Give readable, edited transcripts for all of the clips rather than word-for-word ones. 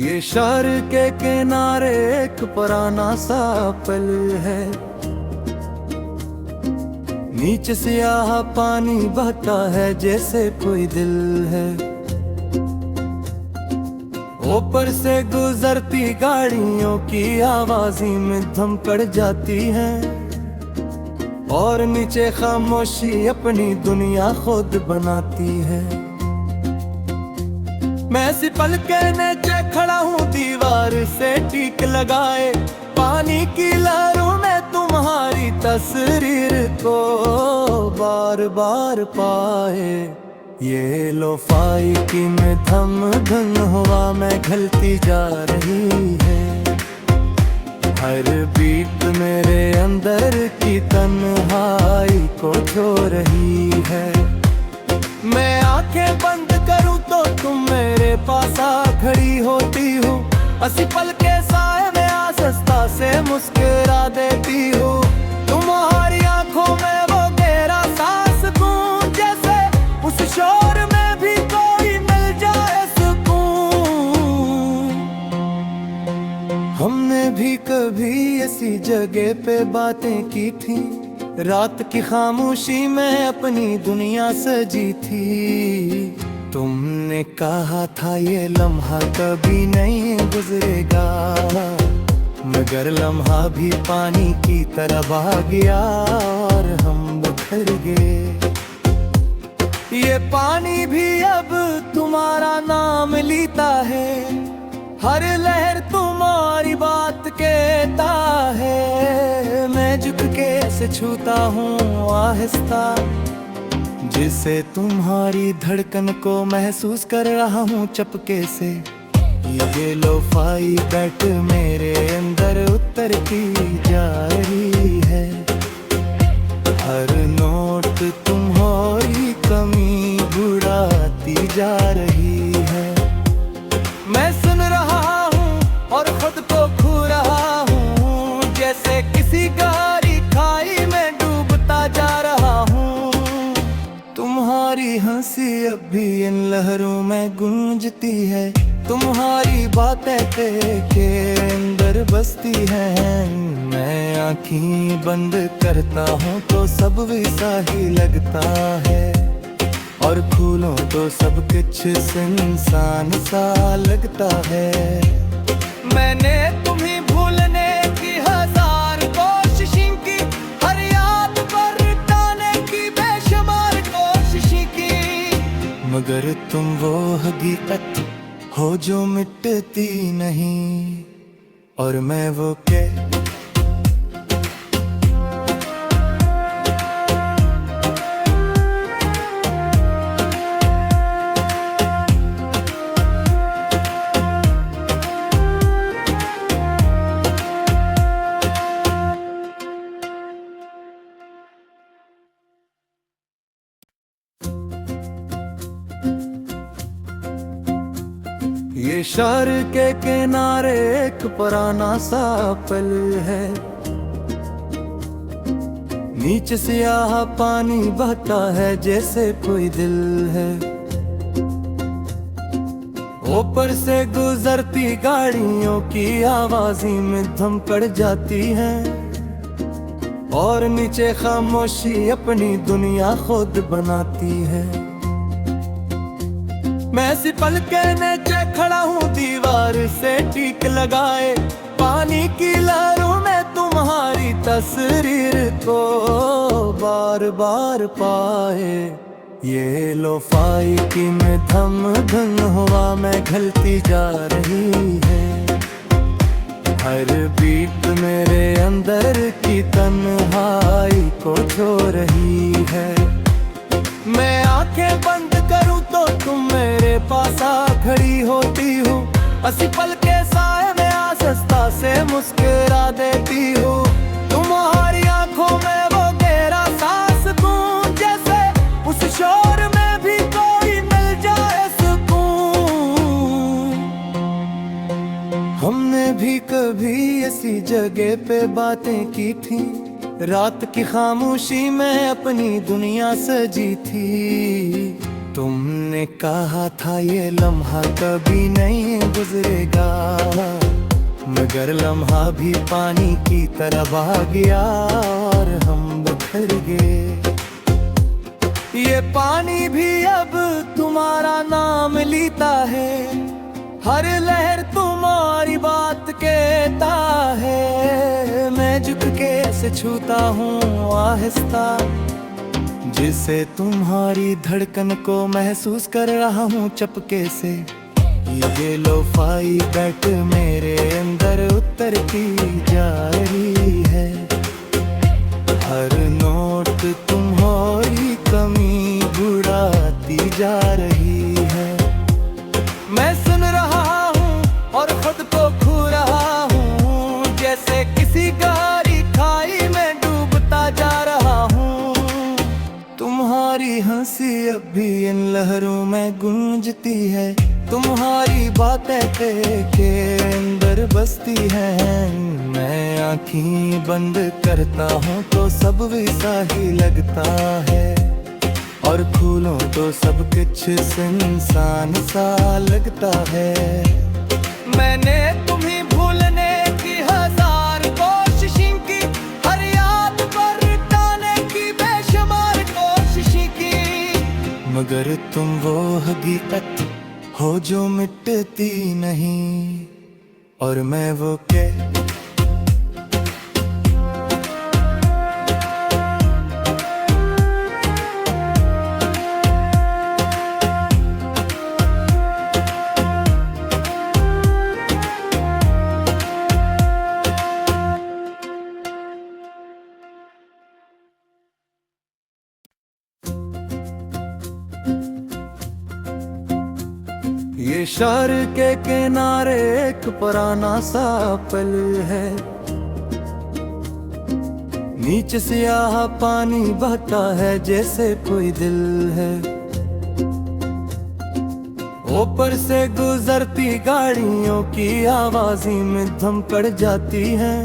ये शहर के किनारे एक पुराना सा पल है। नीचे सियाह पानी बहता है जैसे कोई दिल है। ऊपर से गुजरती गाड़ियों की आवाज़ी में दम पड़ जाती है और नीचे खामोशी अपनी दुनिया खुद बनाती है। मैं इसी पल के नीचे खड़ा हूँ दीवार से टीक लगाए, पानी की लहरों में तुम्हारी तस्वीर को बार बार पाए। ये लोफाई की में थम धुन हवा में घलती जा रही है। हर बीट मेरे अंदर की तन्हाई को छो रही है। मैं आंखें बंद करूं तो तुम मेरे पास आ खड़ी होती हो। हंसी पल के साए में आसस्ता से मुस्कुरा देती हो। तुम्हारी आंखों में वो गहरा सांस सुकून, जैसे उस शोर में भी कोई मिल जाए सुकून। हमने भी कभी ऐसी जगह पे बातें की थी, रात की खामोशी में अपनी दुनिया सजी थी। तुमने कहा था ये लम्हा कभी नहीं गुजरेगा, मगर लम्हा भी पानी की तरह बहा गया और हम बिखर गए। ये पानी भी अब तुम्हारा नाम लेता है, हर लहर तुम्हारी बात कहता है। मैं झुक के ऐसे छूता हूँ आहिस्ता, जिसे तुम्हारी धड़कन को महसूस कर रहा हूँ चपके से। ये लोफाई बैठ मेरे अंदर उतरती जा रही है। हर नोट तुम्हारी कमी बुढ़ाती जा रही है। मैं सुन रहा हूँ और खुद को खो रहा हूँ, जैसे किसी गहरी खाई में डूबता जा रहा हूँ। तुम्हारी हंसी अब भी इन लहरों में गूंजती है, तुम्हारी बातें के अंदर बसती हैं। मैं आँखें बंद करता हूँ तो सब वैसा ही लगता है, और खोलूं तो सब कुछ इंसान सा लगता है। मैंने तुम्हें भूलने की हजार कोशिशें की, हर याद पर ताने की बेशुमार कोशिशें की, मगर तुम वो हकीकत हो जो मिटती नहीं, और मैं वो के ये शहर के किनारे एक पुराना सा पल है। नीचे सियाह पानी बहता है जैसे कोई दिल है। ऊपर से गुजरती गाड़ियों की आवाज़ी में दम पड़ जाती है और नीचे खामोशी अपनी दुनिया खुद बनाती है। मैं इसी पल के नीचे खड़ा हूँ दीवार से टीक लगाए, पानी की लहरों में तुम्हारी तस्वीर को बार बार पाए। ये लोफाई की में थम धुन हवा में घलती जा रही है। हर बीट मेरे अंदर की तन्हाई को छो रही है। मैं आंखें बंद करूं तो तुम मेरे पास आ खड़ी होती हो। हंसी पल के साए में आसस्ता से मुस्कुरा देती हो। तुम्हारी आंखों में वो गहरा सांस सुकून, जैसे उस शोर में भी कोई मिल जाए सुकून। हमने भी कभी ऐसी जगह पे बातें की थी, रात की खामोशी में अपनी दुनिया सजी थी। तुमने तुमने कहा था ये लम्हा कभी नहीं गुजरेगा, मगर लम्हा भी पानी की तरह बहा गया और हम बिखर गए। ये पानी भी अब तुम्हारा नाम लेता है, हर लहर तुम्हारी बात कहता है। मैं झुक के ऐसे छूता हूँ आहिस्ता, जिसे तुम्हारी धड़कन को महसूस कर रहा हूँ चपके से। ये लोफाई बैठ मेरे अंदर उतरती जा रही है, हर नोट तुम्हारी कमी बुढ़ाती जा रही है। मैं सुन रहा हूँ और खुद को खो रहा हूँ, जैसे किसी गहरी खाई में डूबता जा रहा हूँ। तुम्हारी हंसी अब भी इन लहरों में गूंजती है, तुम्हारी बातें के अंदर बसती हैं। मैं आँखें बंद करता हूँ तो सब वैसा ही लगता है, और खोलूं तो सब कुछ इंसान सा लगता है। मैंने तुम्हें भूलने की हजार कोशिशें की, हर याद पर टाने की बेशुमार कोशिशें की, मगर तुम वो हकीकत हो जो मिटती नहीं, और मैं वो के ये शहर के किनारे एक पुराना सा पल है, नीचे सियाह पानी बहता है जैसे कोई दिल है। ऊपर से गुजरती गाड़ियों की आवाज़ें में दम पड़ जाती है,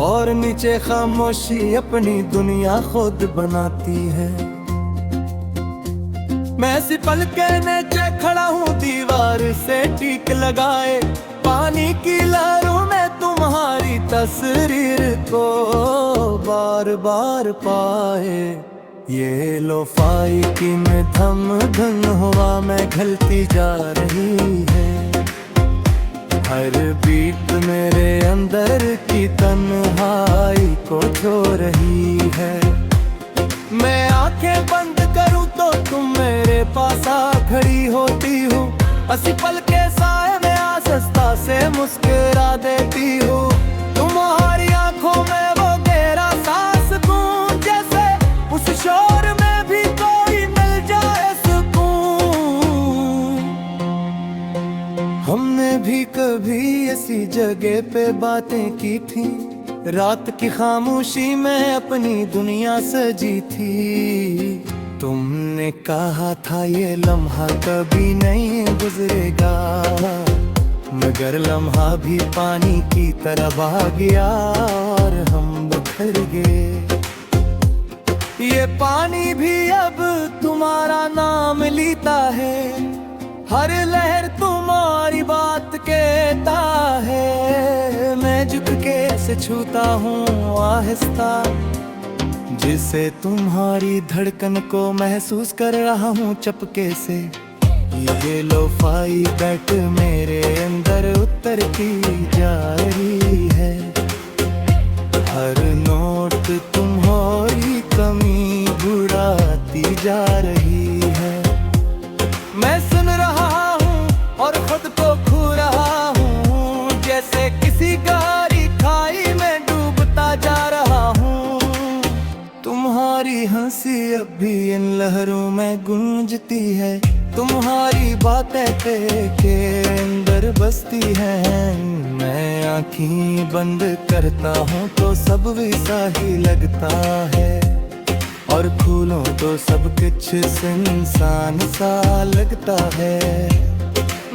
और नीचे खामोशी अपनी दुनिया खुद बनाती है। मैं इसी पल के नीचे खड़ा हूँ दीवार से टीक लगाए, पानी की लहरों में तुम्हारी तस्वीर को बार बार पाए। ये लोफाई की में थम धन हवा में घलती जा रही है, हर बीट मेरे अंदर की तन्हाई को छो रही है। मैं आंखें बंद करूं तो तुम मेरे पास आ खड़ी होती हो, हंसी पल के साए में आसस्ता से मुस्कुरा देती हो। तुम्हारी आंखों में वो गहरा सांस सुकून, जैसे उस शोर में भी कोई मिल जाए सुकून। हमने भी कभी ऐसी जगह पे बातें की थी, रात की खामोशी में अपनी दुनिया सजी थी। तुमने कहा था ये लम्हा कभी नहीं गुजरेगा, मगर लम्हा भी पानी की तरह बहा गया और हम बिखर गए। ये पानी भी अब तुम्हारा नाम लेता है, हर लहर तुम्हारी बात कहता है। मैं झुक के ऐसे छूता हूँ आहिस्ता, जिसे तुम्हारी धड़कन को महसूस कर रहा हूँ चपके से। ये लोफाई बैठ मेरे अंदर उतरती जा रही है, हर नोट तुम्हारी कमी बुढ़ाती जा रही है। मैं सुन रहा हूँ और खुद को खो रहा हूँ, जैसे किसी गहरी खाई में डूबता जा रहा हूँ। तुम्हारी हंसी अब भी इन लहरों में गूंजती है, तुम्हारी बातें के अंदर बसती हैं। मैं आँखें बंद करता हूँ तो सब वैसा ही लगता है, और खोलूं तो सब कुछ इंसान सा लगता है।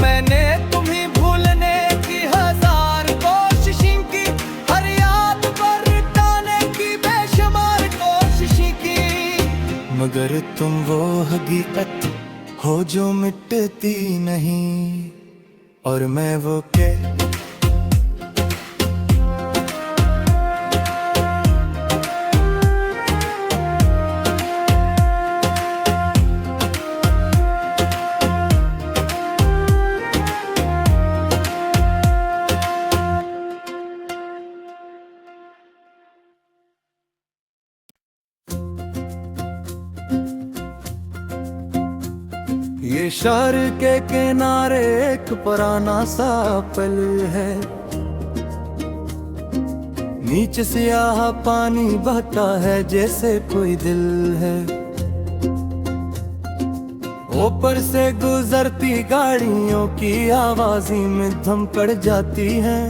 मैंने तुम्हें भूलने की हजार कोशिशें की, हर याद पर टाने की बेशुमार कोशिशें की, मगर तुम वो हकीकत हो जो मिटती नहीं, और मैं वो के ये शहर के किनारे एक पुराना सा पल है, नीचे सियाह पानी बहता है जैसे कोई दिल है। ऊपर से गुजरती गाड़ियों की आवाज़ी में दम पड़ जाती है,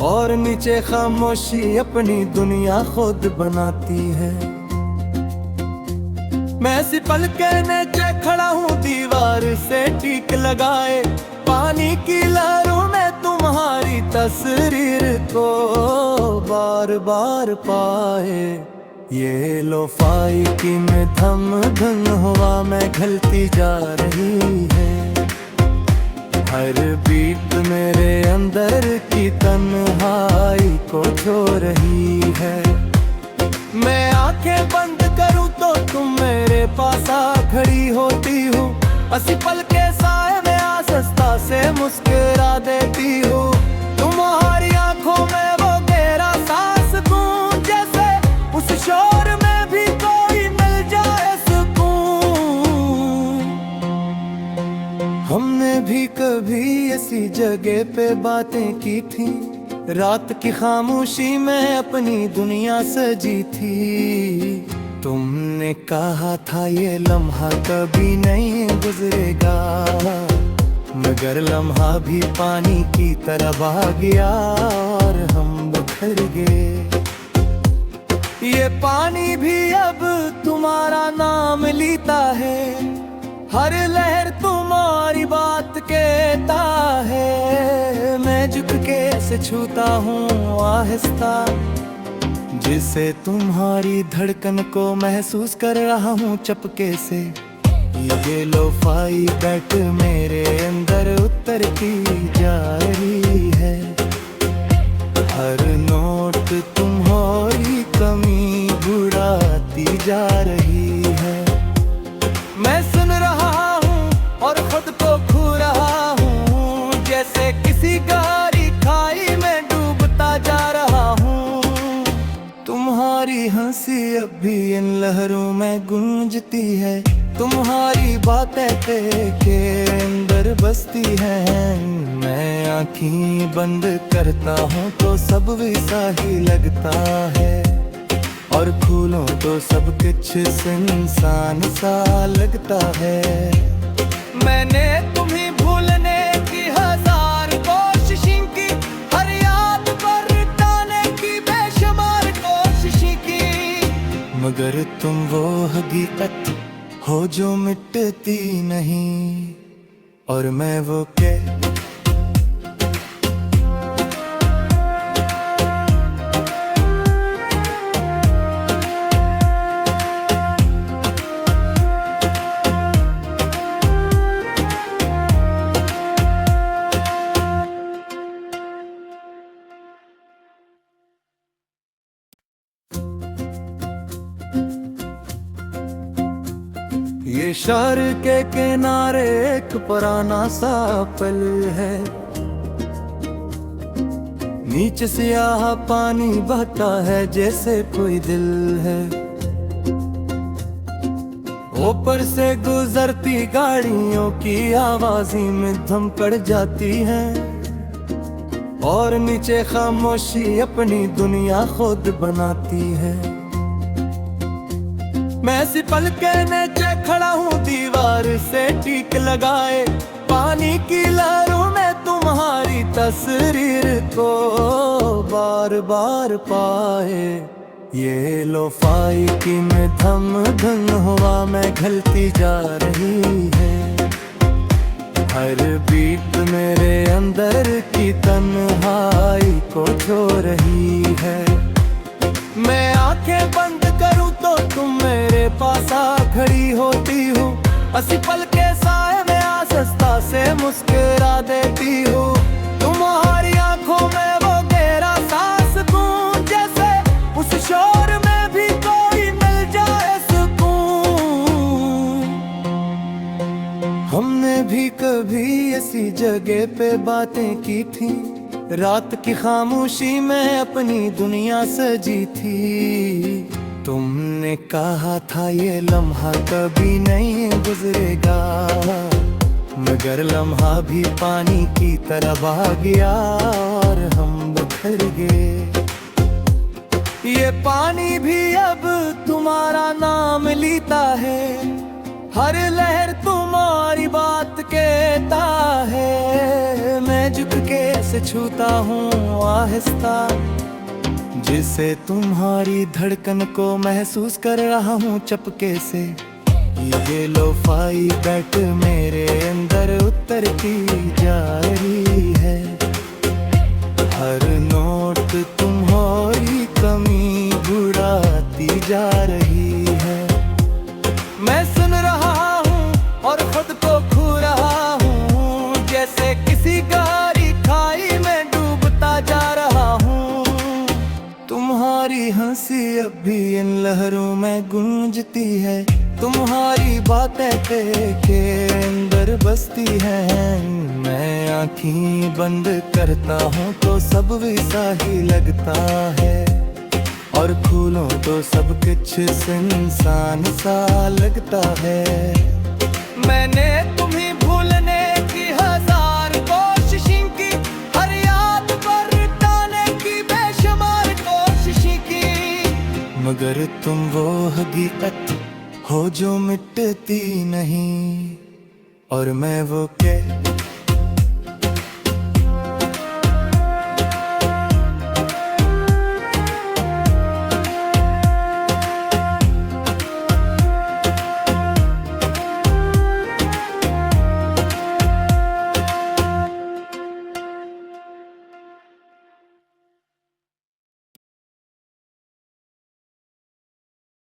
और नीचे खामोशी अपनी दुनिया खुद बनाती है। मैं इसी पल के नीचे खड़ा हूँ दीवार से टीक लगाए, पानी की लहरों में तुम्हारी तस्वीर को बार बार पाए। ये लोफाई की में थम धुन हवा में घलती जा रही है, हर बीट मेरे अंदर की तन्हाई को छो रही है। मैं आंखें बंद करूं तो तुम मेरे पास आ खड़ी होती हो, असी पल के साए में आसस्ता से मुस्कुरा देती हो। तुम्हारी आंखों में वो गहरा सांस सुकून, जैसे उस शोर में भी कोई मिल जाए सुकून। हमने भी कभी ऐसी जगह पे बातें की थी, रात की खामोशी में अपनी दुनिया सजी थी। तुमने कहा था ये लम्हा कभी नहीं गुजरेगा, मगर लम्हा भी पानी की तरह बह गया और हम बिखर गए। ये पानी भी अब तुम्हारा नाम लेता है, हर लहर तुम्हारी बात कहता है। मैं झुक के ऐसे छूता हूँ आहिस्ता, जिसे तुम्हारी धड़कन को महसूस कर रहा हूँ चपके से। ये लोफाई बैठ मेरे अंदर उतरती जा रही है, हर नोट तुम्हारी कमी बुढ़ाती जा रही है। मैं सुन रहा हूँ और खुद को खो रहा हूँ, जैसे किसी गहरी खाई में डूबता जा रहा हूँ। तुम्हारी हंसी अब भी इन लहरों में गूंजती है, तुम्हारी बातें के अंदर बसती हैं। मैं आँखें बंद करता हूँ तो सब वैसा ही लगता है, और खोलो तो सब कुछ इंसान सा लगता है। मैंने तुम्हें भूलने की हजार कोशिशें की, हर याद पर मिटाने की बेशुमार कोशिशें की, मगर तुम वो हकीकत हो जो मिटती नहीं, और मैं वो के ये शहर के किनारे एक पुराना सा पल है, नीचे सियाह पानी बहता है जैसे कोई दिल है। ऊपर से गुजरती गाड़ियों की आवाज़ी में दम पड़ जाती है, और नीचे खामोशी अपनी दुनिया खुद बनाती है। मैं इसी पल के नीचे खड़ा हूँ दीवार से टीक लगाए, पानी की लहरों में तुम्हारी तस्वीर को बार बार पाए। ये लोफाई की में थम धुन हवा में घलती जा रही है, हर बीट मेरे अंदर की तन्हाई को छो रही है। मैं आंखें बंद करूं तो तुम मेरे पास आ खड़ी होती हो, हंसी पल के साए में आसस्ता से मुस्कुरा देती हो। तुम्हारी आंखों में वो गहरा सांस सुकून, जैसे उस शोर में भी कोई मिल जाए सुकून। हमने भी कभी ऐसी जगह पे बातें की थी, रात की खामोशी में अपनी दुनिया सजी थी। तुमने कहा था ये लम्हा कभी नहीं गुजरेगा, मगर लम्हा भी पानी की तरह बहा गया और हम बिखर गए। ये पानी भी अब तुम्हारा नाम लेता है, हर लहर तुम्हारी बात कहता है। मैं झुक के ऐसे छूता हूँ आहिस्ता, जिसे तुम्हारी धड़कन को महसूस कर रहा हूँ चपके से। ये लोफाई बैठ मेरे अंदर उतरती जा रही है, हर नोट तुम्हारी कमी बुढ़ाती जा रही है। मैं सुन रहा हूँ और खुद को खो रहा हूँ, जैसे किसी गहरी खाई में डूबता जा रहा हूँ। तुम्हारी हंसी अब भी इन लहरों में गूंजती है, तुम्हारी बातें के अंदर बसती हैं। मैं आँखें बंद करता हूँ तो सब वैसा ही लगता है, और खोलूं तो सब कुछ इंसान सा लगता है। मैंने तुम्हें भूलने की हजार कोशिशें की, हर याद पर ताने की बेशुमार कोशिशें की, मगर तुम वो हकीकत हो जो मिटती नहीं, और मैं वो के